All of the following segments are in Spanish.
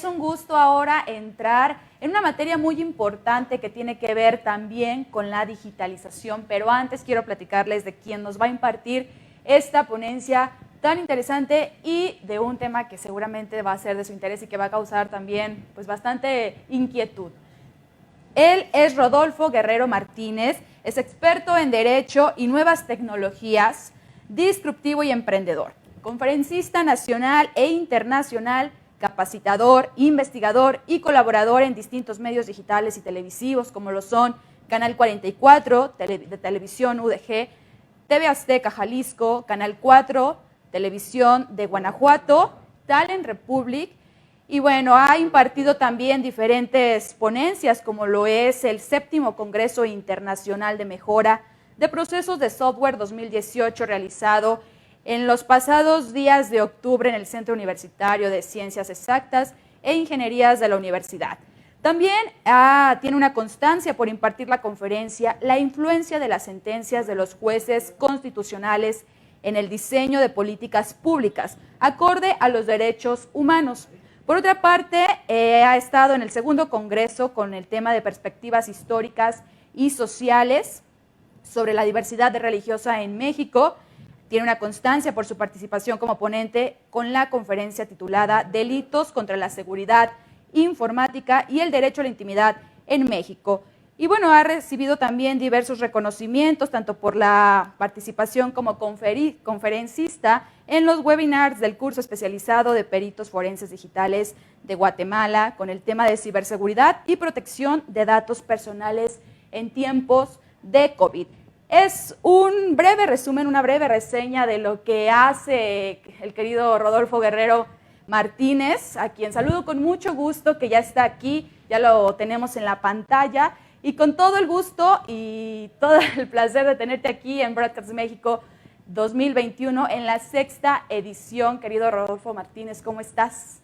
un gusto ahora entrar en una materia muy importante que tiene que ver también con la digitalización, pero antes quiero platicarles de quién nos va a impartir esta ponencia tan interesante y de un tema que seguramente va a ser de su interés y que va a causar también pues bastante inquietud. Él es Rodolfo Guerrero Martínez, es experto en Derecho y Nuevas Tecnologías, disruptivo y emprendedor, conferencista nacional e internacional, capacitador, investigador y colaborador en distintos medios digitales y televisivos como lo son Canal 44, de Televisión UDG, TV Azteca Jalisco, Canal 4, Televisión de Guanajuato, Talent Republic. Y bueno, ha impartido también diferentes ponencias, como lo es el 7º Congreso Internacional de Mejora de Procesos de Software 2018, realizado en los pasados días de octubre en el Centro Universitario de Ciencias Exactas e Ingenierías de la Universidad. También tiene una constancia por impartir la conferencia La influencia de las sentencias de los jueces constitucionales en el diseño de políticas públicas, acorde a los derechos humanos. Por otra parte, ha estado en el 2º Congreso con el tema de perspectivas históricas y sociales sobre la diversidad religiosa en México. Tiene una constancia por su participación como ponente con la conferencia titulada Delitos contra la Seguridad Informática y el Derecho a la Intimidad en México. Y bueno, ha recibido también diversos reconocimientos, tanto por la participación como conferencista en los webinars del curso especializado de peritos forenses digitales de Guatemala, con el tema de ciberseguridad y protección de datos personales en tiempos de COVID. Es un breve resumen, una breve reseña de lo que hace el querido Rodolfo Guerrero Martínez, a quien saludo con mucho gusto, que ya está aquí, ya lo tenemos en la pantalla, y con todo el gusto y todo el placer de tenerte aquí en Broadcast México 2021 en la 6ª edición. Querido Rodolfo Martínez, ¿cómo estás?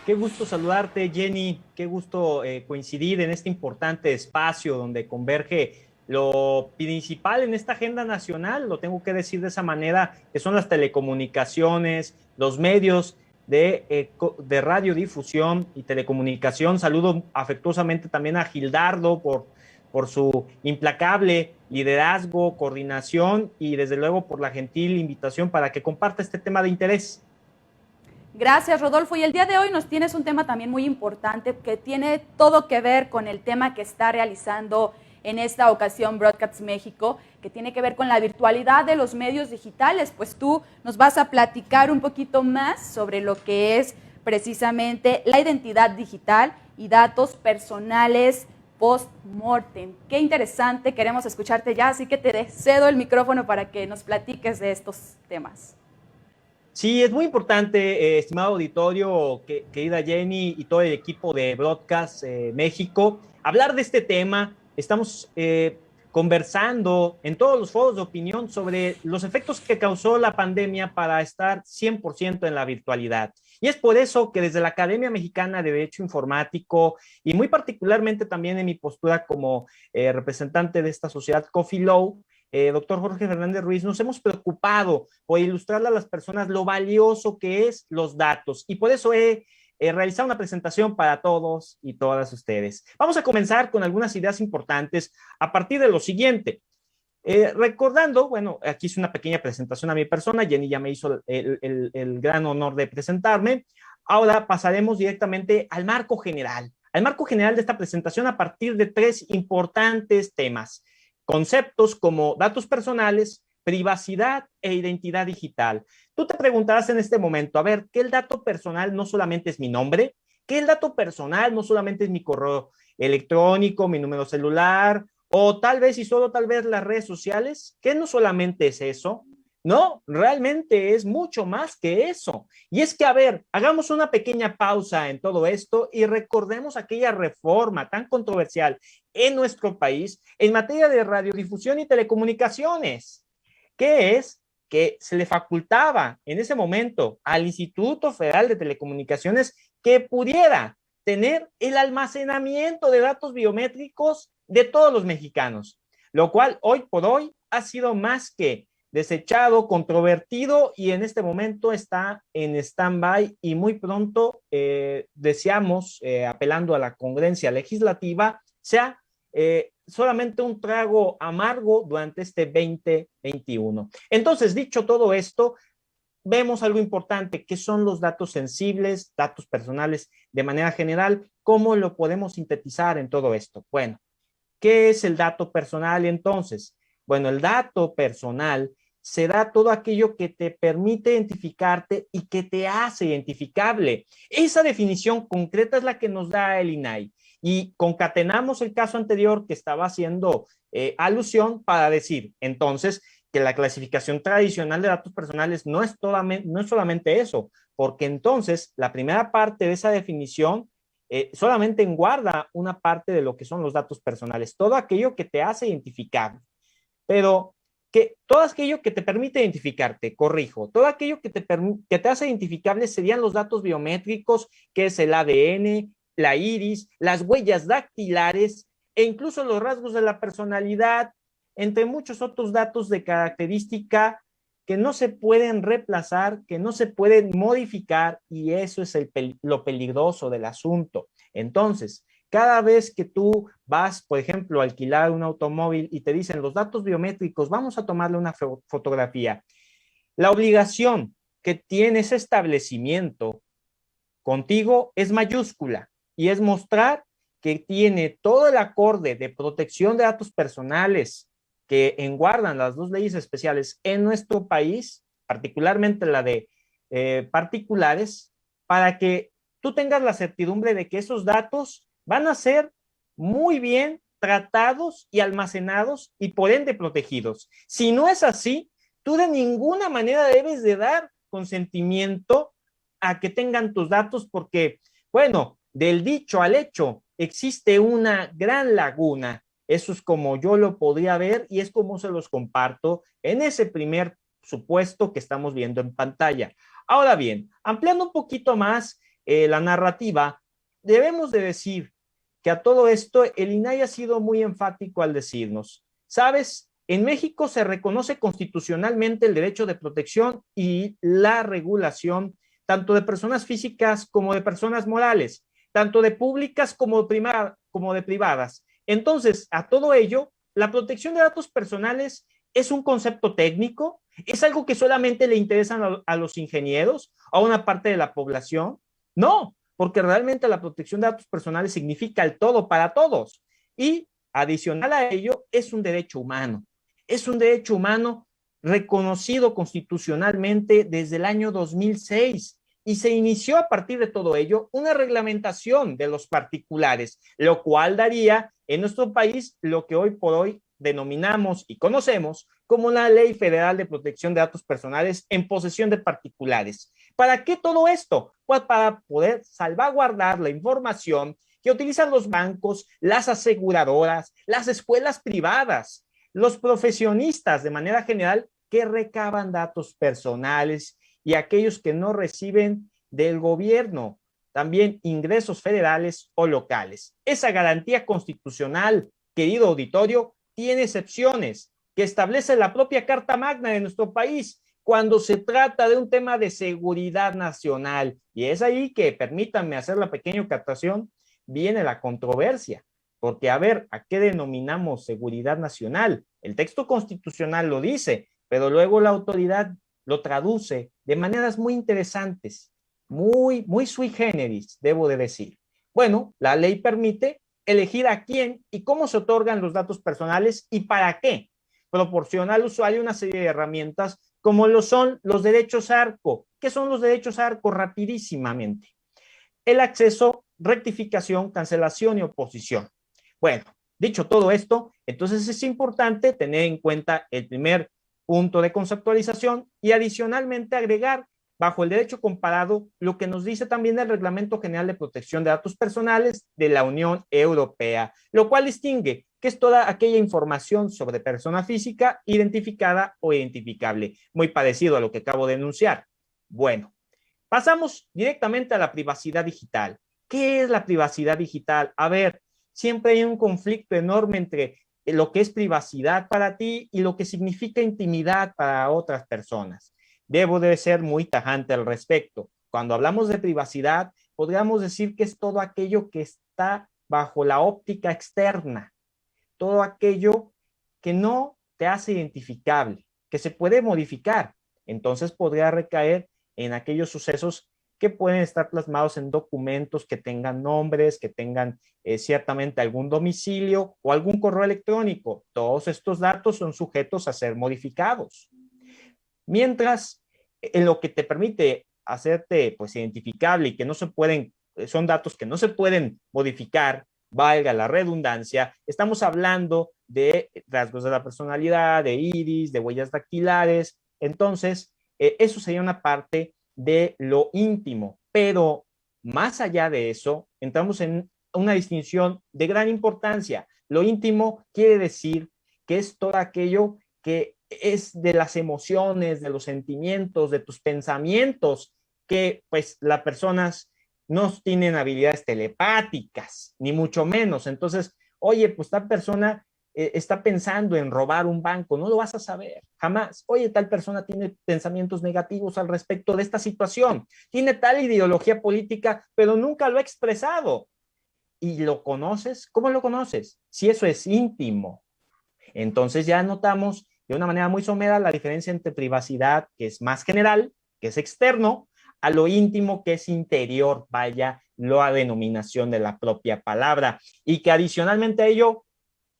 Qué gusto saludarte, Jenny, qué gusto coincidir en este importante espacio donde converge lo principal en esta agenda nacional, lo tengo que decir de esa manera, que son las telecomunicaciones, los medios de radiodifusión y telecomunicación. Saludo afectuosamente también a Gildardo por su implacable liderazgo, coordinación y desde luego por la gentil invitación para que comparta este tema de interés. Gracias, Rodolfo. Y el día de hoy nos tienes un tema también muy importante que tiene todo que ver con el tema que está realizando en esta ocasión Broadcast México, que tiene que ver con la virtualidad de los medios digitales. Pues tú nos vas a platicar un poquito más sobre lo que es precisamente la identidad digital y datos personales post-mortem. Qué interesante, queremos escucharte ya, así que te cedo el micrófono para que nos platiques de estos temas. Sí, es muy importante, estimado auditorio, querida Jenny y todo el equipo de Broadcast México, hablar de este tema. Estamos conversando en todos los foros de opinión sobre los efectos que causó la pandemia para estar 100% en la virtualidad. Y es por eso que desde la Academia Mexicana de Derecho Informático y muy particularmente también en mi postura como representante de esta sociedad Coffee Law, doctor Jorge Fernández Ruiz, nos hemos preocupado por ilustrarle a las personas lo valioso que es los datos. Y por eso he realizado una presentación para todos y todas ustedes. Vamos a comenzar con algunas ideas importantes a partir de lo siguiente. Recordando, bueno, aquí hice una pequeña presentación a mi persona, Jenny ya me hizo el gran honor de presentarme. Ahora pasaremos directamente al marco general de esta presentación a partir de 3 importantes temas. Conceptos como datos personales, privacidad e identidad digital. Tú te preguntarás en este momento, a ver, ¿qué el dato personal no solamente es mi nombre? ¿Qué el dato personal no solamente es mi correo electrónico, mi número celular, o tal vez y solo tal vez las redes sociales? ¿Qué no solamente es eso? No, realmente es mucho más que eso. Y es que, a ver, hagamos una pequeña pausa en todo esto y recordemos aquella reforma tan controversial en nuestro país en materia de radiodifusión y telecomunicaciones, que es que se le facultaba en ese momento al Instituto Federal de Telecomunicaciones que pudiera tener el almacenamiento de datos biométricos de todos los mexicanos, lo cual hoy por hoy ha sido más que desechado, controvertido y en este momento está en stand-by y muy pronto deseamos, apelando a la congruencia legislativa, sea solamente un trago amargo durante este 2021. Entonces, dicho todo esto, vemos algo importante, que son los datos sensibles, datos personales de manera general, ¿cómo lo podemos sintetizar en todo esto? Bueno, ¿qué es el dato personal entonces? Bueno, el dato personal será todo aquello que te permite identificarte y que te hace identificable. Esa definición concreta es la que nos da el INAI. Y concatenamos el caso anterior que estaba haciendo alusión para decir, entonces, que la clasificación tradicional de datos personales no es solamente eso, porque entonces la primera parte de esa definición solamente guarda una parte de lo que son los datos personales, todo aquello que te hace identificar, pero que todo aquello que te permite identificarte, corrijo, todo aquello que te hace identificable serían los datos biométricos, que es el ADN, la iris, las huellas dactilares e incluso los rasgos de la personalidad, entre muchos otros datos de característica que no se pueden reemplazar, que no se pueden modificar, y eso es lo peligroso del asunto. Entonces, cada vez que tú vas, por ejemplo, a alquilar un automóvil y te dicen los datos biométricos, vamos a tomarle una fotografía, la obligación que tiene ese establecimiento contigo es mayúscula y es mostrar que tiene todo el acorde de protección de datos personales que enguardan las dos leyes especiales en nuestro país, particularmente la de particulares, para que tú tengas la certidumbre de que esos datos van a ser muy bien tratados y almacenados y por ende protegidos. Si no es así, tú de ninguna manera debes de dar consentimiento a que tengan tus datos porque, bueno, del dicho al hecho existe una gran laguna. Eso es como yo lo podría ver y es como se los comparto en ese primer supuesto que estamos viendo en pantalla. Ahora bien, ampliando un poquito más la narrativa, debemos de decir que a todo esto el INAI ha sido muy enfático al decirnos, ¿sabes? En México se reconoce constitucionalmente el derecho de protección y la regulación tanto de personas físicas como de personas morales, tanto de públicas como de privadas. Entonces, a todo ello, la protección de datos personales es un concepto técnico, es algo que solamente le interesan a los ingenieros, a una parte de la población. No, porque realmente la protección de datos personales significa el todo para todos. Y adicional a ello, es un derecho humano. Es un derecho humano reconocido constitucionalmente desde el año 2006 y se inició a partir de todo ello una reglamentación de los particulares, lo cual daría en nuestro país lo que hoy por hoy denominamos y conocemos como la Ley Federal de Protección de Datos Personales en posesión de particulares. ¿Para qué todo esto? Pues para poder salvaguardar la información que utilizan los bancos, las aseguradoras, las escuelas privadas, los profesionistas de manera general que recaban datos personales y aquellos que no reciben del gobierno, también ingresos federales o locales. Esa garantía constitucional, querido auditorio, tiene excepciones que establece la propia Carta Magna de nuestro país cuando se trata de un tema de seguridad nacional. Y es ahí que, permítanme hacer la pequeña captación, viene la controversia. Porque, a ver, ¿a qué denominamos seguridad nacional? El texto constitucional lo dice, pero luego la autoridad lo traduce de maneras muy interesantes, muy sui generis, debo de decir. Bueno, la ley permite elegir a quién y cómo se otorgan los datos personales y para qué. Proporciona al usuario una serie de herramientas como lo son los derechos ARCO. ¿Qué son los derechos ARCO? Rapidísimamente. El acceso, rectificación, cancelación y oposición. Bueno, dicho todo esto, entonces es importante tener en cuenta el primer punto de conceptualización y adicionalmente agregar bajo el derecho comparado lo que nos dice también el Reglamento General de Protección de Datos Personales de la Unión Europea, lo cual distingue que es toda aquella información sobre persona física identificada o identificable, muy parecido a lo que acabo de enunciar. Bueno, pasamos directamente a la privacidad digital. ¿Qué es la privacidad digital? A ver, siempre hay un conflicto enorme entre lo que es privacidad para ti y lo que significa intimidad para otras personas. Debo de ser muy tajante al respecto. Cuando hablamos de privacidad, podríamos decir que es todo aquello que está bajo la óptica externa, todo aquello que no te hace identificable, que se puede modificar. Entonces podría recaer en aquellos sucesos que pueden estar plasmados en documentos que tengan nombres, que tengan ciertamente algún domicilio o algún correo electrónico. Todos estos datos son sujetos a ser modificados. Mientras, en lo que te permite hacerte pues identificable y que no se pueden, son datos que no se pueden modificar, valga la redundancia, estamos hablando de rasgos de la personalidad, de iris, de huellas dactilares. Entonces, eso sería una parte de lo íntimo, pero más allá de eso, entramos en una distinción de gran importancia. Lo íntimo quiere decir que es todo aquello que es de las emociones, de los sentimientos, de tus pensamientos, que pues las personas no tienen habilidades telepáticas, ni mucho menos. Entonces, oye, pues esta persona está pensando en robar un banco, no lo vas a saber, jamás. Oye, tal persona tiene pensamientos negativos al respecto de esta situación, tiene tal ideología política, pero nunca lo ha expresado. ¿Y lo conoces? ¿Cómo lo conoces? Si eso es íntimo. Entonces ya notamos de una manera muy somera la diferencia entre privacidad, que es más general, que es externo, a lo íntimo, que es interior, vaya la denominación de la propia palabra. Y que adicionalmente a ello,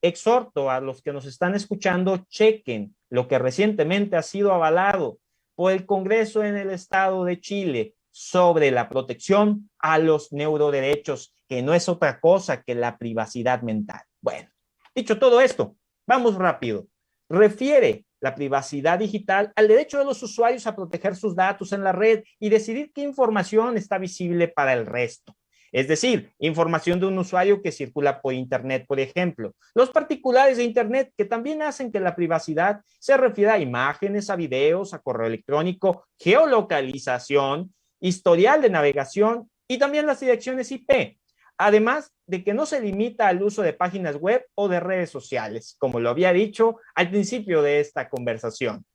exhorto a los que nos están escuchando, chequen lo que recientemente ha sido avalado por el Congreso en el estado de Chile sobre la protección a los neuroderechos, que no es otra cosa que la privacidad mental. Bueno, dicho todo esto, vamos rápido. Refiere la privacidad digital al derecho de los usuarios a proteger sus datos en la red y decidir qué información está visible para el resto. Es decir, información de un usuario que circula por Internet, por ejemplo. Los particulares de Internet, que también hacen que la privacidad se refiera a imágenes, a videos, a correo electrónico, geolocalización, historial de navegación y también las direcciones IP. Además de que no se limita al uso de páginas web o de redes sociales, como lo había dicho al principio de esta conversación.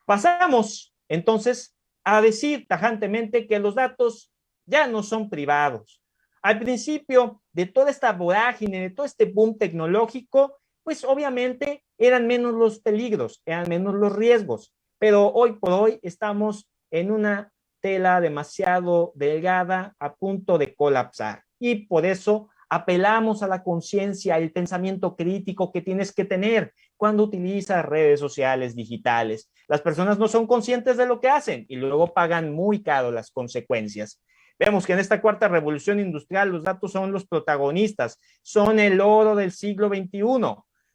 Pasamos entonces a decir tajantemente que los datos ya no son privados. Al principio de toda esta vorágine, de todo este boom tecnológico, pues obviamente eran menos los peligros, eran menos los riesgos, pero hoy por hoy estamos en una tela demasiado delgada a punto de colapsar y por eso apelamos a la conciencia, el pensamiento crítico que tienes que tener cuando utilizas redes sociales digitales. Las personas no son conscientes de lo que hacen y luego pagan muy caro las consecuencias. Vemos que en esta cuarta revolución industrial los datos son los protagonistas, son el oro del siglo XXI.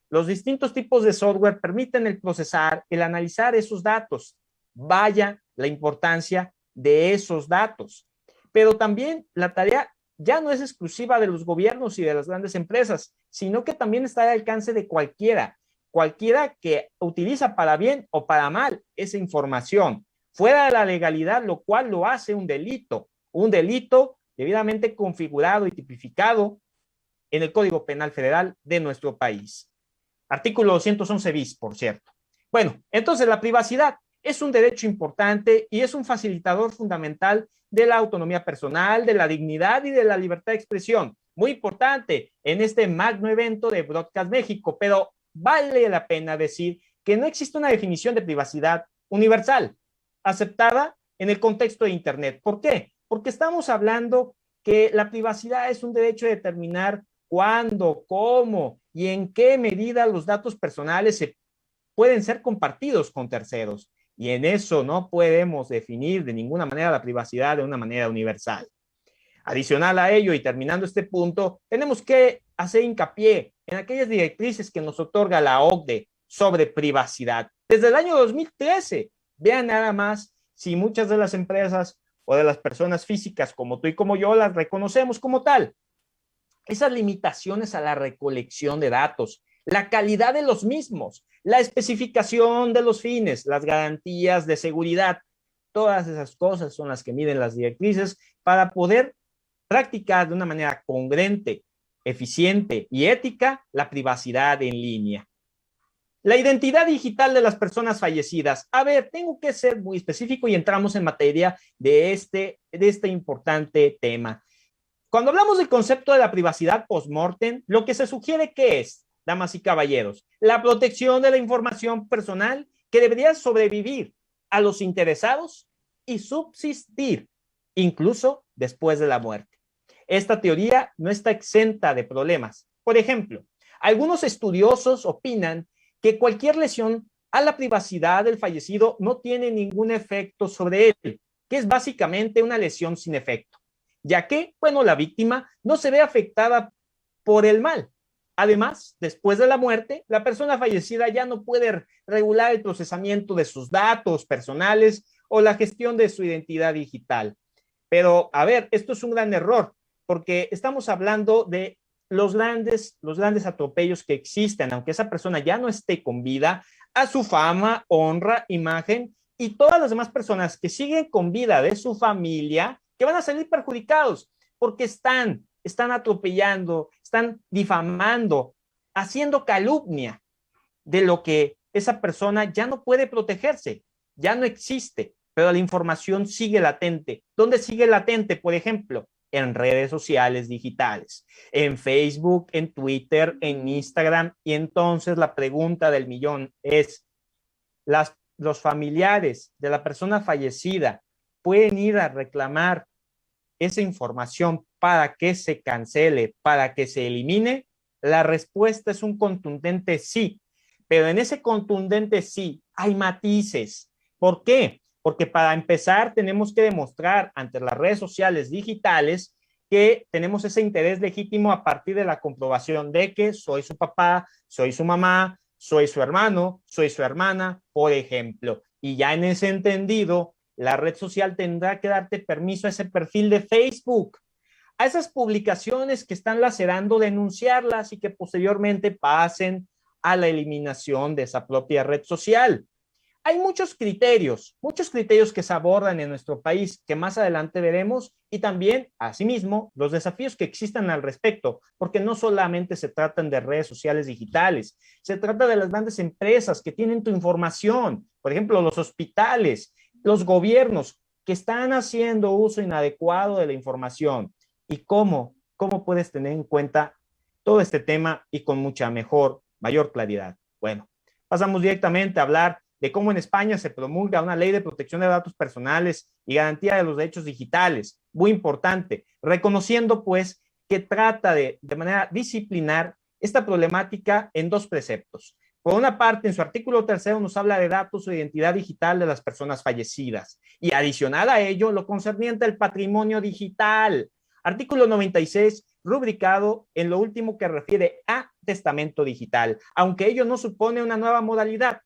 Los distintos tipos de software permiten el procesar, el analizar esos datos. Vaya la importancia de esos datos. Pero también la tarea ya no es exclusiva de los gobiernos y de las grandes empresas, sino que también está al alcance de cualquiera que utiliza para bien o para mal esa información, fuera de la legalidad, lo cual lo hace un delito debidamente configurado y tipificado en el Código Penal Federal de nuestro país. Artículo 211 bis, por cierto. Bueno, entonces la privacidad es un derecho importante y es un facilitador fundamental de la autonomía personal, de la dignidad y de la libertad de expresión. Muy importante en este magno evento de Broadcast México, pero vale la pena decir que no existe una definición de privacidad universal, aceptada en el contexto de Internet. ¿Por qué? Porque estamos hablando que la privacidad es un derecho de determinar cuándo, cómo y en qué medida los datos personales pueden ser compartidos con terceros. Y en eso no podemos definir de ninguna manera la privacidad de una manera universal. Adicional a ello, y terminando este punto, tenemos que hacer hincapié en aquellas directrices que nos otorga la OCDE sobre privacidad. Desde el año 2013, vean nada más si muchas de las empresas o de las personas físicas como tú y como yo las reconocemos como tal. Esas limitaciones a la recolección de datos, la calidad de los mismos, la especificación de los fines, las garantías de seguridad, todas esas cosas son las que miden las directrices para poder practicar de una manera congruente eficiente y ética la privacidad en línea. La identidad digital de las personas fallecidas. A ver, tengo que ser muy específico y entramos en materia de este importante tema. Cuando hablamos del concepto de la privacidad post-mortem, lo que se sugiere que es, damas y caballeros, la protección de la información personal que debería sobrevivir a los interesados y subsistir, incluso después de la muerte. Esta teoría no está exenta de problemas. Por ejemplo, algunos estudiosos opinan que cualquier lesión a la privacidad del fallecido no tiene ningún efecto sobre él, que es básicamente una lesión sin efecto, ya que, bueno, la víctima no se ve afectada por el mal. Además, después de la muerte, la persona fallecida ya no puede regular el procesamiento de sus datos personales o la gestión de su identidad digital. Pero, a ver, esto es un gran error, porque estamos hablando de los grandes atropellos que existen, aunque esa persona ya no esté con vida, a su fama, honra, imagen y todas las demás personas que siguen con vida de su familia, que van a salir perjudicados porque están atropellando, están difamando, haciendo calumnia de lo que esa persona ya no puede protegerse, ya no existe, pero la información sigue latente. ¿Dónde sigue latente? Por ejemplo, en redes sociales digitales, en Facebook, en Twitter, en Instagram. Y entonces la pregunta del millón es, los familiares de la persona fallecida pueden ir a reclamar esa información para que se cancele, para que se elimine. La respuesta es un contundente sí, pero en ese contundente sí hay matices. ¿Por qué? Porque para empezar tenemos que demostrar ante las redes sociales digitales que tenemos ese interés legítimo a partir de la comprobación de que soy su papá, soy su mamá, soy su hermano, soy su hermana, por ejemplo. Y ya en ese entendido, la red social tendrá que darte permiso a ese perfil de Facebook, a esas publicaciones que están lacerando, denunciarlas y que posteriormente pasen a la eliminación de esa propia red social. Hay muchos criterios que se abordan en nuestro país que más adelante veremos y también, asimismo, los desafíos que existan al respecto, porque no solamente se tratan de redes sociales digitales, se trata de las grandes empresas que tienen tu información, por ejemplo, los hospitales, los gobiernos que están haciendo uso inadecuado de la información y cómo puedes tener en cuenta todo este tema y con mayor claridad. Bueno, pasamos directamente a hablar de cómo en España se promulga una ley de protección de datos personales y garantía de los derechos digitales, muy importante, reconociendo pues que trata de manera disciplinar esta problemática en dos preceptos. Por una parte, en su artículo 3 nos habla de datos o identidad digital de las personas fallecidas y adicional a ello lo concerniente al patrimonio digital. Artículo 96, rubricado en lo último que refiere a testamento digital, aunque ello no supone una nueva modalidad.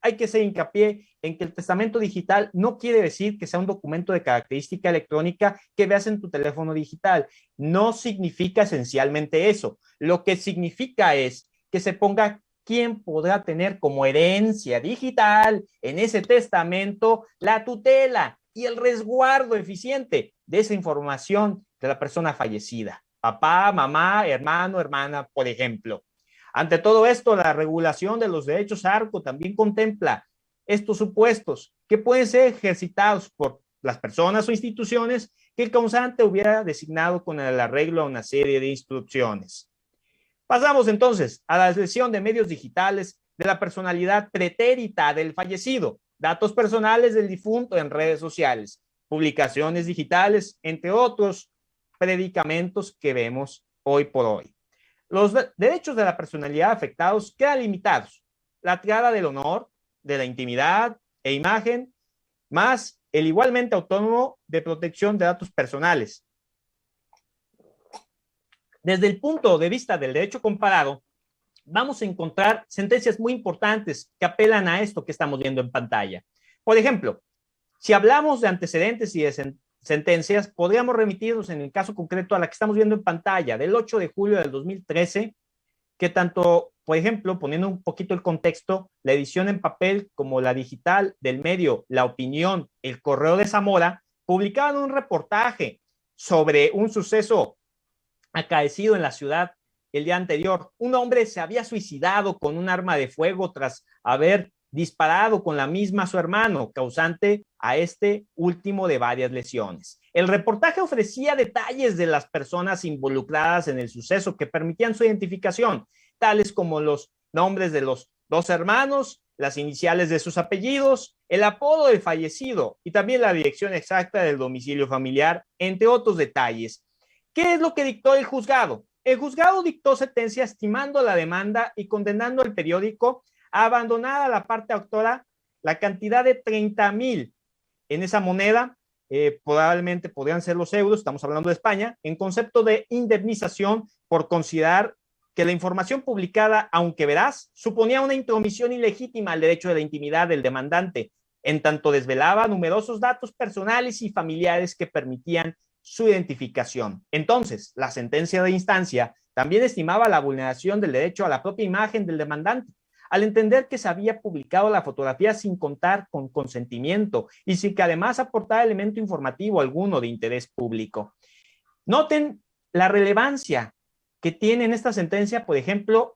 Hay que hacer hincapié en que el testamento digital no quiere decir que sea un documento de característica electrónica que veas en tu teléfono digital. No significa esencialmente eso. Lo que significa es que se ponga quién podrá tener como herencia digital en ese testamento la tutela y el resguardo eficiente de esa información de la persona fallecida. Papá, mamá, hermano, hermana, por ejemplo. Ante todo esto, la regulación de los derechos ARCO también contempla estos supuestos que pueden ser ejercitados por las personas o instituciones que el causante hubiera designado con el arreglo a una serie de instrucciones. Pasamos entonces a la lesión de medios digitales de la personalidad pretérita del fallecido, datos personales del difunto en redes sociales, publicaciones digitales, entre otros predicamentos que vemos hoy por hoy. Los derechos de la personalidad afectados quedan limitados. La triada del honor, de la intimidad e imagen, más el igualmente autónomo de protección de datos personales. Desde el punto de vista del derecho comparado, vamos a encontrar sentencias muy importantes que apelan a esto que estamos viendo en pantalla. Por ejemplo, si hablamos de antecedentes y de sentencias, podríamos remitirnos en el caso concreto a la que estamos viendo en pantalla, del 8 de julio del 2013, que tanto, por ejemplo, poniendo un poquito el contexto, la edición en papel como la digital del medio La Opinión, El Correo de Zamora, publicaban un reportaje sobre un suceso acaecido en la ciudad el día anterior. Un hombre se había suicidado con un arma de fuego tras haber disparado con la misma a su hermano, causante a este último de varias lesiones. El reportaje ofrecía detalles de las personas involucradas en el suceso que permitían su identificación, tales como los nombres de los dos hermanos, las iniciales de sus apellidos, el apodo del fallecido y también la dirección exacta del domicilio familiar, entre otros detalles. ¿Qué es lo que dictó el juzgado? El juzgado dictó sentencia estimando la demanda y condenando al periódico a abandonar a la parte autora la cantidad de 30,000 en esa moneda, probablemente podrían ser los euros, estamos hablando de España, en concepto de indemnización por considerar que la información publicada, aunque veraz, suponía una intromisión ilegítima al derecho de la intimidad del demandante, en tanto desvelaba numerosos datos personales y familiares que permitían su identificación. Entonces, la sentencia de instancia también estimaba la vulneración del derecho a la propia imagen del demandante, al entender que se había publicado la fotografía sin contar con consentimiento y sin que además aportara elemento informativo alguno de interés público. Noten la relevancia que tiene en esta sentencia, por ejemplo,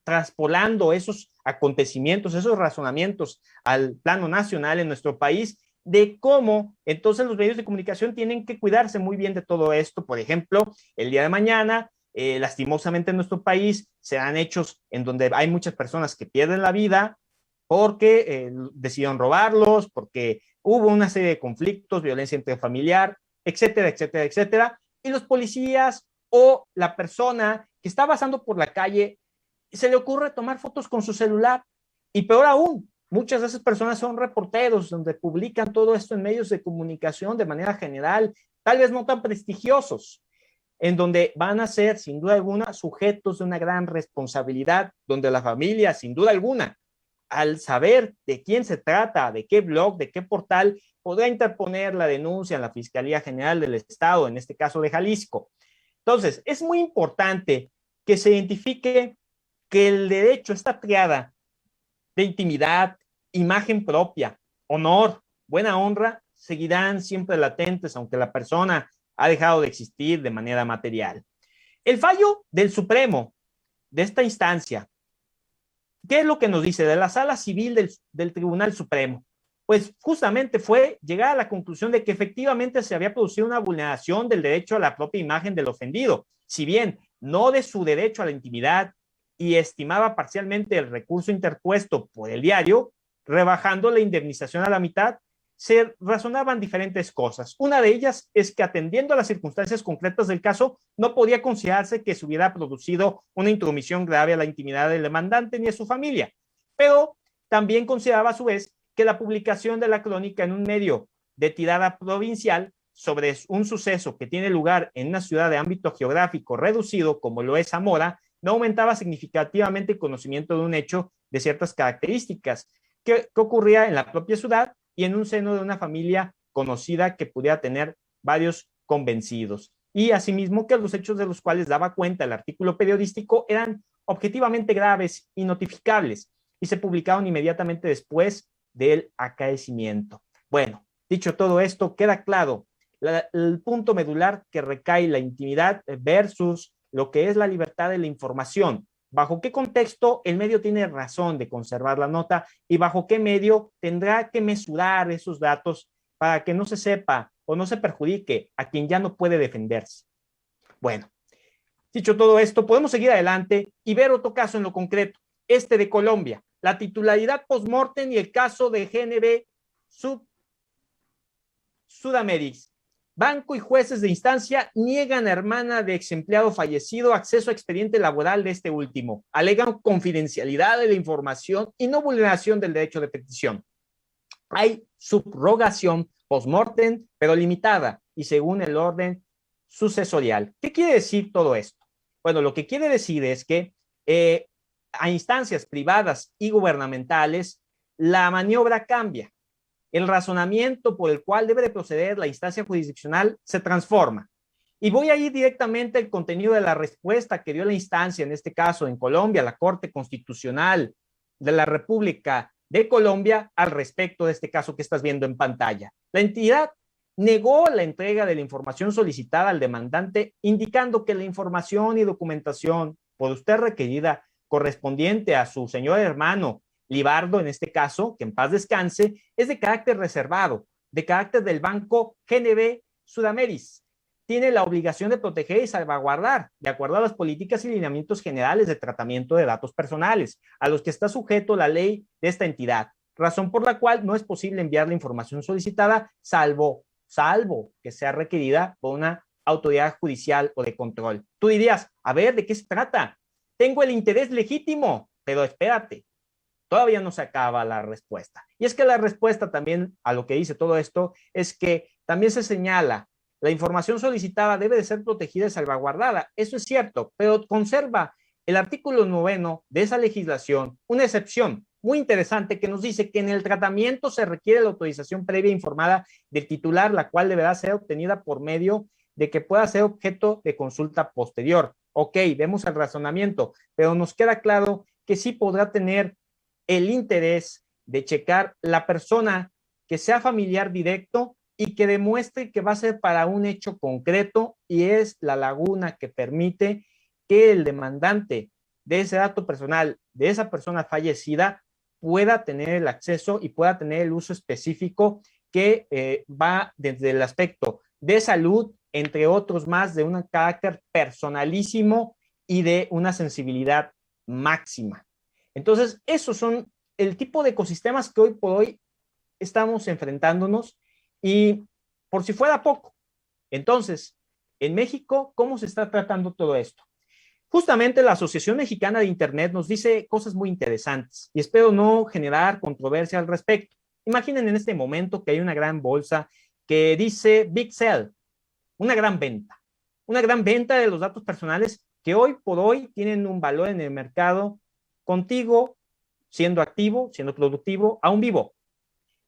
traspolando esos acontecimientos, esos razonamientos al plano nacional en nuestro país, de cómo entonces los medios de comunicación tienen que cuidarse muy bien de todo esto. Por ejemplo, el día de mañana, lastimosamente en nuestro país, se dan hechos en donde hay muchas personas que pierden la vida porque decidieron robarlos, porque hubo una serie de conflictos, violencia intrafamiliar, etcétera, etcétera, etcétera. Y los policías o la persona que está pasando por la calle se le ocurre tomar fotos con su celular. Y peor aún, muchas de esas personas son reporteros donde publican todo esto en medios de comunicación de manera general, tal vez no tan prestigiosos, en donde van a ser, sin duda alguna, sujetos de una gran responsabilidad, donde la familia, sin duda alguna, al saber de quién se trata, de qué blog, de qué portal, podrá interponer la denuncia en la Fiscalía General del Estado, en este caso de Jalisco. Entonces, es muy importante que se identifique que el derecho, esta triada de intimidad, imagen propia, honor, buena honra, seguirán siempre latentes, aunque la persona ha dejado de existir de manera material. El fallo del Supremo, de esta instancia, ¿qué es lo que nos dice? De la Sala Civil del Tribunal Supremo. Pues justamente fue llegar a la conclusión de que efectivamente se había producido una vulneración del derecho a la propia imagen del ofendido, si bien no de su derecho a la intimidad, y estimaba parcialmente el recurso interpuesto por el diario, rebajando la indemnización a la mitad, se razonaban diferentes cosas. Una de ellas es que atendiendo a las circunstancias concretas del caso, no podía considerarse que se hubiera producido una intromisión grave a la intimidad del demandante ni a su familia, pero también consideraba a su vez que la publicación de la crónica en un medio de tirada provincial sobre un suceso que tiene lugar en una ciudad de ámbito geográfico reducido como lo es Zamora, no aumentaba significativamente el conocimiento de un hecho de ciertas características que ocurría en la propia ciudad y en un seno de una familia conocida que pudiera tener varios convencidos. Y asimismo que los hechos de los cuales daba cuenta el artículo periodístico eran objetivamente graves y notificables y se publicaron inmediatamente después del acaecimiento. Bueno, dicho todo esto, queda claro el punto medular que recae la intimidad versus lo que es la libertad de la información. ¿Bajo qué contexto el medio tiene razón de conservar la nota y bajo qué medio tendrá que mesurar esos datos para que no se sepa o no se perjudique a quien ya no puede defenderse? Bueno, dicho todo esto, podemos seguir adelante y ver otro caso en lo concreto, este de Colombia, la titularidad post-mortem y el caso de GNB Sudameris. Banco y jueces de instancia niegan a hermana de ex empleado fallecido acceso a expediente laboral de este último. Alegan confidencialidad de la información y no vulneración del derecho de petición. Hay subrogación post-mortem, pero limitada y según el orden sucesorial. ¿Qué quiere decir todo esto? Bueno, lo que quiere decir es que a instancias privadas y gubernamentales la maniobra cambia. El razonamiento por el cual debe de proceder la instancia jurisdiccional se transforma. Y voy a ir directamente al contenido de la respuesta que dio la instancia, en este caso en Colombia, la Corte Constitucional de la República de Colombia, al respecto de este caso que estás viendo en pantalla. La entidad negó la entrega de la información solicitada al demandante, indicando que la información y documentación por usted requerida, correspondiente a su señor hermano Libardo, en este caso, que en paz descanse, es de carácter reservado, de carácter del Banco GNB Sudameris. Tiene la obligación de proteger y salvaguardar, de acuerdo a las políticas y lineamientos generales de tratamiento de datos personales, a los que está sujeto la ley de esta entidad, razón por la cual no es posible enviar la información solicitada, salvo que sea requerida por una autoridad judicial o de control. Tú dirías, a ver, ¿de qué se trata? Tengo el interés legítimo, pero espérate, todavía no se acaba la respuesta. Y es que la respuesta también a lo que dice todo esto es que también se señala la información solicitada debe de ser protegida y salvaguardada. Eso es cierto, pero conserva el artículo 9 de esa legislación una excepción muy interesante que nos dice que en el tratamiento se requiere la autorización previa informada del titular, la cual deberá ser obtenida por medio de que pueda ser objeto de consulta posterior. Ok, vemos el razonamiento, pero nos queda claro que sí podrá tener el interés de checar la persona que sea familiar directo y que demuestre que va a ser para un hecho concreto, y es la laguna que permite que el demandante de ese dato personal de esa persona fallecida pueda tener el acceso y pueda tener el uso específico que va desde el aspecto de salud, entre otros más, de un carácter personalísimo y de una sensibilidad máxima. Entonces, esos son el tipo de ecosistemas que hoy por hoy estamos enfrentándonos. Y por si fuera poco, entonces, en México, ¿cómo se está tratando todo esto? Justamente la Asociación Mexicana de Internet nos dice cosas muy interesantes y espero no generar controversia al respecto. Imaginen en este momento que hay una gran bolsa que dice Big Sell, una gran venta de los datos personales que hoy por hoy tienen un valor en el mercado contigo, siendo activo, siendo productivo, aún vivo.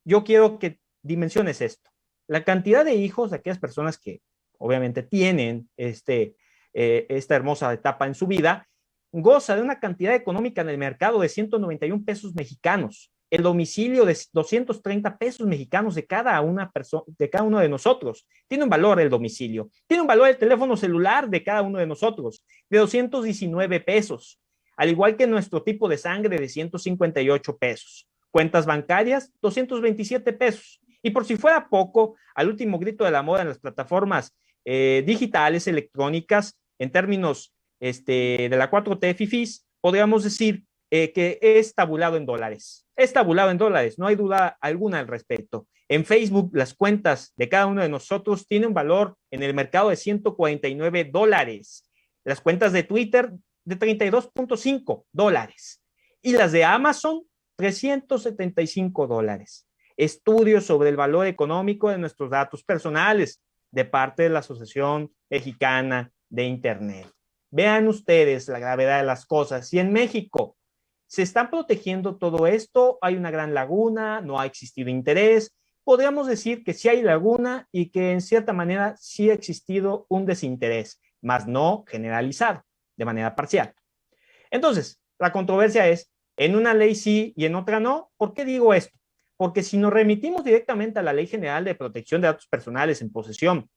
Yo quiero que dimensiones esto. La cantidad de hijos de aquellas personas que obviamente tienen esta hermosa etapa en su vida, goza de una cantidad económica en el mercado de 191 pesos mexicanos, el domicilio de 230 pesos mexicanos de cada uno de nosotros. Tiene un valor el domicilio, tiene un valor el teléfono celular de cada uno de nosotros, de 219 pesos, al igual que nuestro tipo de sangre de 158 pesos. Cuentas bancarias, 227 pesos. Y por si fuera poco, al último grito de la moda en las plataformas digitales, electrónicas, en términos de la 4T FIFIs, podríamos decir que es tabulado en dólares. Es tabulado en dólares, no hay duda alguna al respecto. En Facebook, las cuentas de cada uno de nosotros tienen un valor en el mercado de $149. Las cuentas de Twitter de $32.5. Y las de Amazon, $375. Estudios sobre el valor económico de nuestros datos personales de parte de la Asociación Mexicana de Internet. Vean ustedes la gravedad de las cosas. Si en México se están protegiendo todo esto, hay una gran laguna, no ha existido interés, podríamos decir que sí hay laguna y que en cierta manera sí ha existido un desinterés, mas no generalizado, de manera parcial. Entonces, la controversia es, en una ley sí y en otra no. ¿Por qué digo esto? Porque si nos remitimos directamente a la Ley General de Protección de Datos Personales en posesión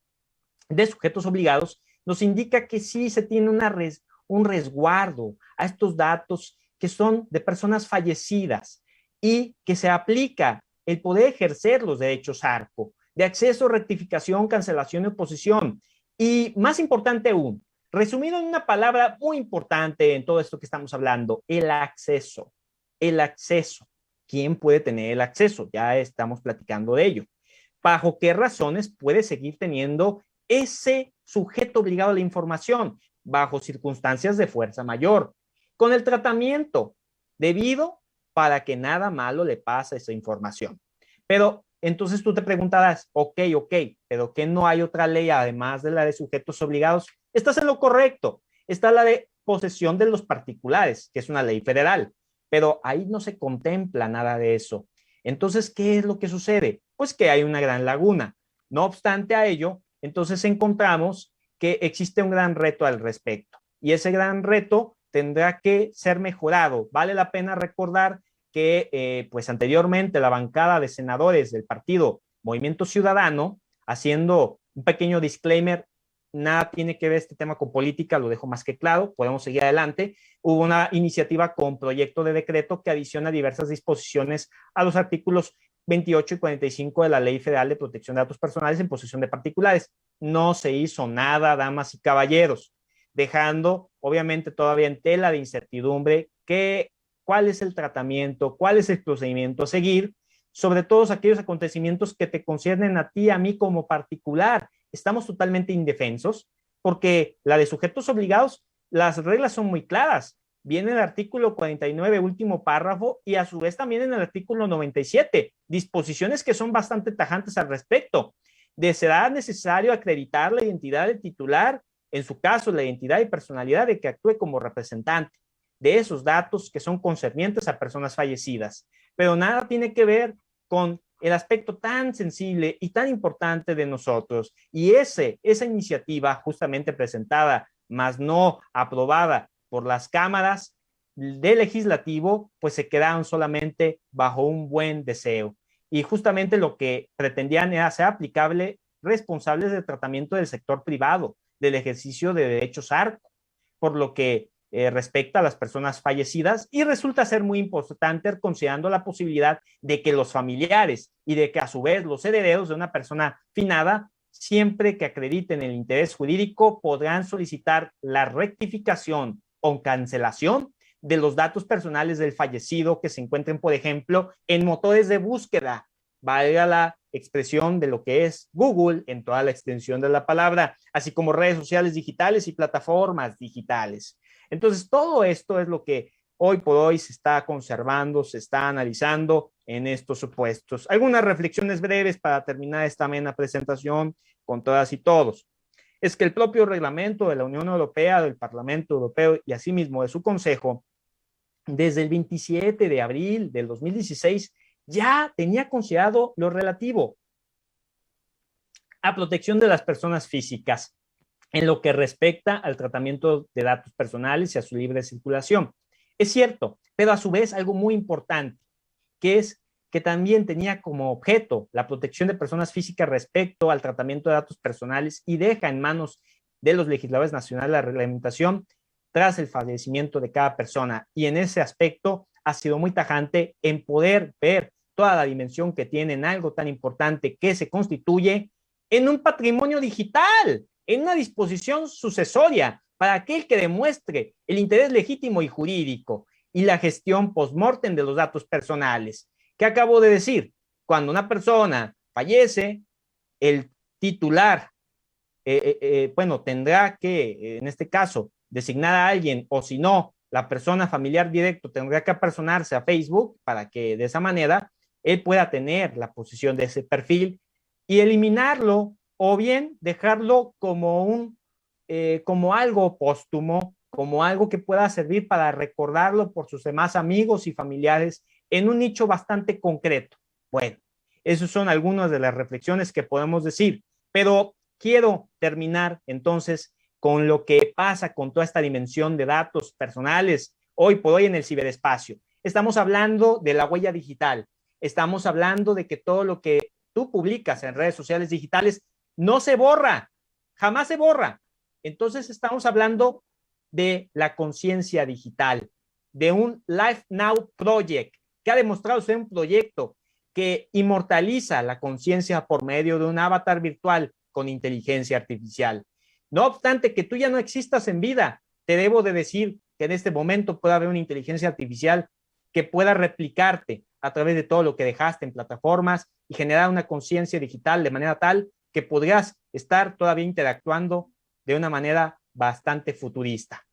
de sujetos obligados, nos indica que sí se tiene un resguardo a estos datos que son de personas fallecidas y que se aplica el poder ejercer los derechos ARCO, de acceso, rectificación, cancelación y oposición. Y más importante aún, resumido en una palabra muy importante en todo esto que estamos hablando, el acceso. El acceso. ¿Quién puede tener el acceso? Ya estamos platicando de ello. ¿Bajo qué razones puede seguir teniendo ese sujeto obligado a la información? Bajo circunstancias de fuerza mayor, con el tratamiento debido para que nada malo le pase a esa información. Pero entonces tú te preguntarás, ok, pero ¿qué no hay otra ley además de la de sujetos obligados? Estás en lo correcto. Está la de posesión de los particulares, que es una ley federal, pero ahí no se contempla nada de eso. Entonces, ¿qué es lo que sucede? Pues que hay una gran laguna. No obstante a ello, entonces encontramos que existe un gran reto al respecto, y ese gran reto tendrá que ser mejorado. Vale la pena recordar que pues anteriormente la bancada de senadores del partido Movimiento Ciudadano, haciendo un pequeño disclaimer, nada tiene que ver este tema con política, lo dejo más que claro, podemos seguir adelante. Hubo una iniciativa con proyecto de decreto que adiciona diversas disposiciones a los artículos 28 y 45 de la Ley Federal de Protección de Datos Personales en posesión de particulares. No se hizo nada, damas y caballeros, dejando obviamente todavía en tela de incertidumbre cuál es el tratamiento, cuál es el procedimiento a seguir sobre todos aquellos acontecimientos que te conciernen a ti, a mí como particular. Estamos totalmente indefensos porque la de sujetos obligados, las reglas son muy claras. Viene el artículo 49, último párrafo, y a su vez también en el artículo 97, disposiciones que son bastante tajantes al respecto. Será necesario acreditar la identidad del titular, en su caso la identidad y personalidad de que actúe como representante de esos datos que son concernientes a personas fallecidas. Pero nada tiene que ver con el aspecto tan sensible y tan importante de nosotros. Y esa iniciativa justamente presentada, más no aprobada por las cámaras del legislativo, pues se quedaron solamente bajo un buen deseo. Y justamente lo que pretendían era ser aplicable responsables del tratamiento del sector privado, del ejercicio de derechos ARCO, por lo que respecta a las personas fallecidas, y resulta ser muy importante considerando la posibilidad de que los familiares y de que a su vez los herederos de una persona finada, siempre que acrediten el interés jurídico, podrán solicitar la rectificación o cancelación de los datos personales del fallecido que se encuentren, por ejemplo, en motores de búsqueda, valga la expresión de lo que es Google en toda la extensión de la palabra, así como redes sociales digitales y plataformas digitales. Entonces, todo esto es lo que hoy por hoy se está conservando, se está analizando en estos supuestos. Algunas reflexiones breves para terminar esta amena presentación con todas y todos. Es que el propio reglamento de la Unión Europea, del Parlamento Europeo y asimismo de su Consejo, desde el 27 de abril del 2016, ya tenía considerado lo relativo a protección de las personas físicas en lo que respecta al tratamiento de datos personales y a su libre circulación. Es cierto, pero a su vez algo muy importante, que es que también tenía como objeto la protección de personas físicas respecto al tratamiento de datos personales y deja en manos de los legisladores nacionales la reglamentación tras el fallecimiento de cada persona. Y en ese aspecto ha sido muy tajante en poder ver toda la dimensión que tiene en algo tan importante que se constituye en un patrimonio digital, en una disposición sucesoria para aquel que demuestre el interés legítimo y jurídico y la gestión post-mortem de los datos personales. ¿Qué acabo de decir? Cuando una persona fallece, el titular, tendrá que, en este caso, designar a alguien, o si no, la persona familiar directo tendrá que apersonarse a Facebook para que de esa manera él pueda tener la posición de ese perfil y eliminarlo, o bien dejarlo como algo póstumo, como algo que pueda servir para recordarlo por sus demás amigos y familiares en un nicho bastante concreto. Bueno, esas son algunas de las reflexiones que podemos decir, pero quiero terminar entonces con lo que pasa con toda esta dimensión de datos personales hoy por hoy en el ciberespacio. Estamos hablando de la huella digital, estamos hablando de que todo lo que tú publicas en redes sociales digitales no se borra, jamás se borra. Entonces estamos hablando de la conciencia digital, de un Life Now Project, que ha demostrado ser un proyecto que inmortaliza la conciencia por medio de un avatar virtual con inteligencia artificial. No obstante que tú ya no existas en vida, te debo de decir que en este momento puede haber una inteligencia artificial que pueda replicarte a través de todo lo que dejaste en plataformas y generar una conciencia digital de manera tal que podrías estar todavía interactuando de una manera bastante futurista.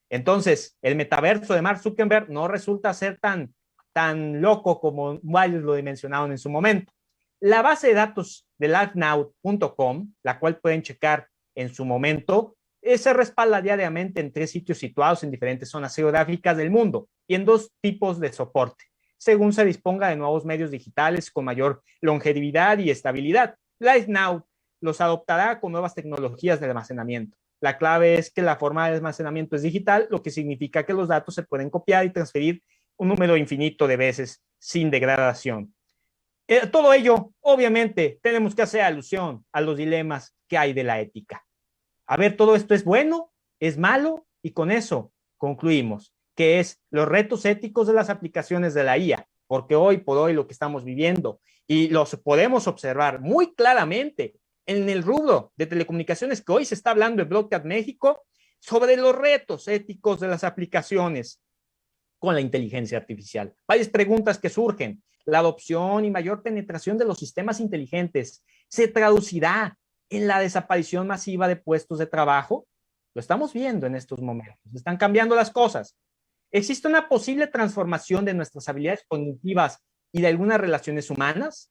Entonces, el metaverso de Mark Zuckerberg no resulta ser tan loco como varios lo mencionaron en su momento. La base de datos de lifenow.com, la cual pueden checar en su momento, se respalda diariamente en 3 sitios situados en diferentes zonas geográficas del mundo y en 2 tipos de soporte, según se disponga de nuevos medios digitales con mayor longevidad y estabilidad. LifeNow los adoptará con nuevas tecnologías de almacenamiento. La clave es que la forma de almacenamiento es digital, lo que significa que los datos se pueden copiar y transferir un número infinito de veces sin degradación. Todo ello, obviamente, tenemos que hacer alusión a los dilemas que hay de la ética. A ver, todo esto es bueno, es malo, y con eso concluimos, que es los retos éticos de las aplicaciones de la IA, porque hoy por hoy lo que estamos viviendo, y los podemos observar muy claramente en el rubro de telecomunicaciones que hoy se está hablando en Broadcast México, sobre los retos éticos de las aplicaciones con la inteligencia artificial. Varias preguntas que surgen. La adopción y mayor penetración de los sistemas inteligentes se traducirá en la desaparición masiva de puestos de trabajo. Lo estamos viendo en estos momentos. Están cambiando las cosas. ¿Existe una posible transformación de nuestras habilidades cognitivas y de algunas relaciones humanas?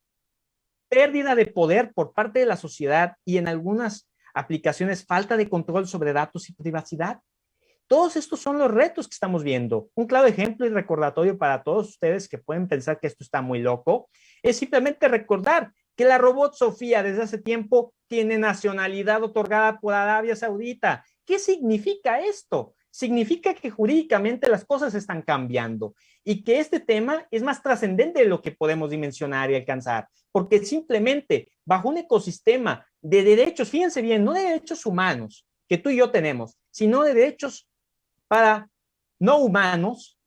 Pérdida de poder por parte de la sociedad y en algunas aplicaciones falta de control sobre datos y privacidad. Todos estos son los retos que estamos viendo. Un claro ejemplo y recordatorio para todos ustedes que pueden pensar que esto está muy loco, es simplemente recordar que la robot Sofía desde hace tiempo tiene nacionalidad otorgada por Arabia Saudita. ¿Qué significa esto? Significa que jurídicamente las cosas están cambiando y que este tema es más trascendente de lo que podemos dimensionar y alcanzar, porque simplemente bajo un ecosistema de derechos, fíjense bien, no de derechos humanos que tú y yo tenemos, sino de derechos para no humanos,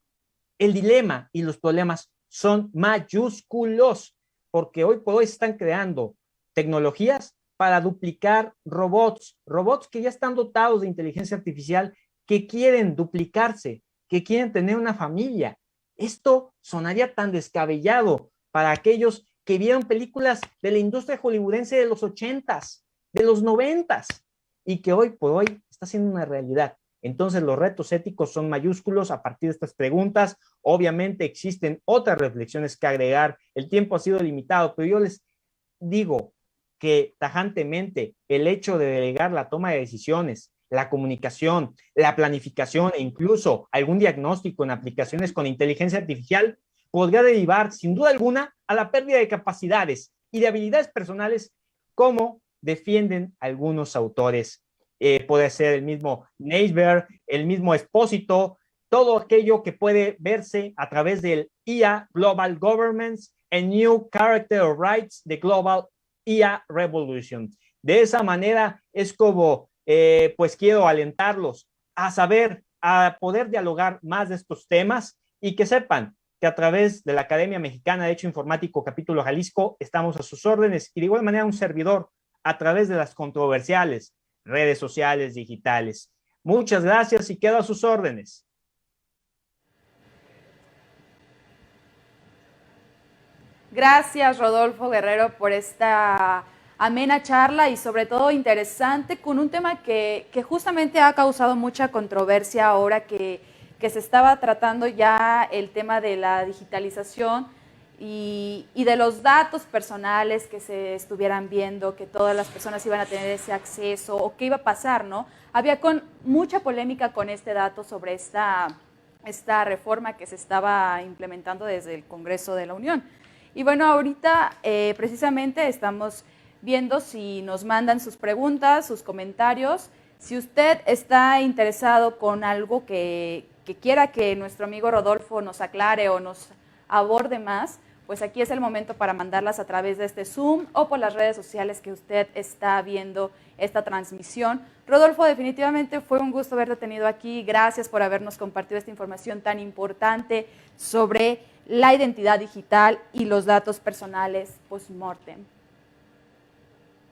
el dilema y los problemas son mayúsculos, porque hoy por hoy se están creando tecnologías para duplicar robots, robots que ya están dotados de inteligencia artificial, que quieren duplicarse, que quieren tener una familia. Esto sonaría tan descabellado para aquellos que vieron películas de la industria hollywoodense de los 80s, de los 90s, y que hoy por hoy está siendo una realidad. Entonces los retos éticos son mayúsculos a partir de estas preguntas. Obviamente existen otras reflexiones que agregar. El tiempo ha sido limitado, pero yo les digo que tajantemente el hecho de delegar la toma de decisiones, la comunicación, la planificación e incluso algún diagnóstico en aplicaciones con inteligencia artificial podría derivar sin duda alguna a la pérdida de capacidades y de habilidades personales, como defienden algunos autores. Puede ser el mismo Naisberg, el mismo Espósito, todo aquello que puede verse a través del IA Global Governance, a New Character of Rights, the Global IA Revolution. De esa manera es como pues quiero alentarlos a saber, a poder dialogar más de estos temas y que sepan que a través de la Academia Mexicana de Derecho Informático Capítulo Jalisco estamos a sus órdenes y de igual manera un servidor a través de las controversiales redes sociales digitales. Muchas gracias y quedo a sus órdenes. Gracias, Rodolfo Guerrero, por esta amena charla y sobre todo interesante con un tema que justamente ha causado mucha controversia ahora que se estaba tratando ya el tema de la digitalización y de los datos personales que se estuvieran viendo, que todas las personas iban a tener ese acceso o qué iba a pasar, ¿no? Había mucha polémica con este dato sobre esta reforma que se estaba implementando desde el Congreso de la Unión. Y bueno, ahorita precisamente estamos viendo si nos mandan sus preguntas, sus comentarios. Si usted está interesado con algo que quiera que nuestro amigo Rodolfo nos aclare o nos aborde más, pues aquí es el momento para mandarlas a través de este Zoom o por las redes sociales que usted está viendo esta transmisión. Rodolfo, definitivamente fue un gusto haberte tenido aquí. Gracias por habernos compartido esta información tan importante sobre la identidad digital y los datos personales post-mortem.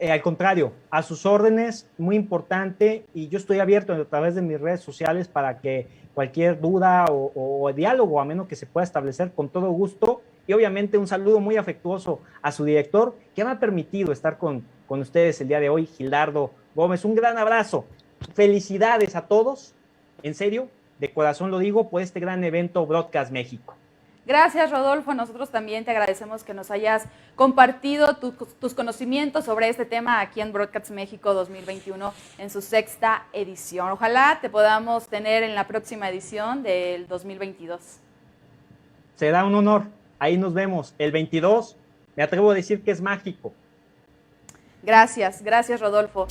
Al contrario, a sus órdenes, muy importante, y yo estoy abierto a través de mis redes sociales para que cualquier duda o diálogo, a menos que se pueda establecer con todo gusto, y obviamente un saludo muy afectuoso a su director, que me ha permitido estar con ustedes el día de hoy, Gilardo Gómez. Un gran abrazo, felicidades a todos, en serio, de corazón lo digo, por este gran evento Broadcast México. Gracias, Rodolfo. Nosotros también te agradecemos que nos hayas compartido tus conocimientos sobre este tema aquí en Broadcast México 2021 en su 6ª edición. Ojalá te podamos tener en la próxima edición del 2022. Será un honor. Ahí nos vemos. El 22, me atrevo a decir que es mágico. Gracias, Rodolfo.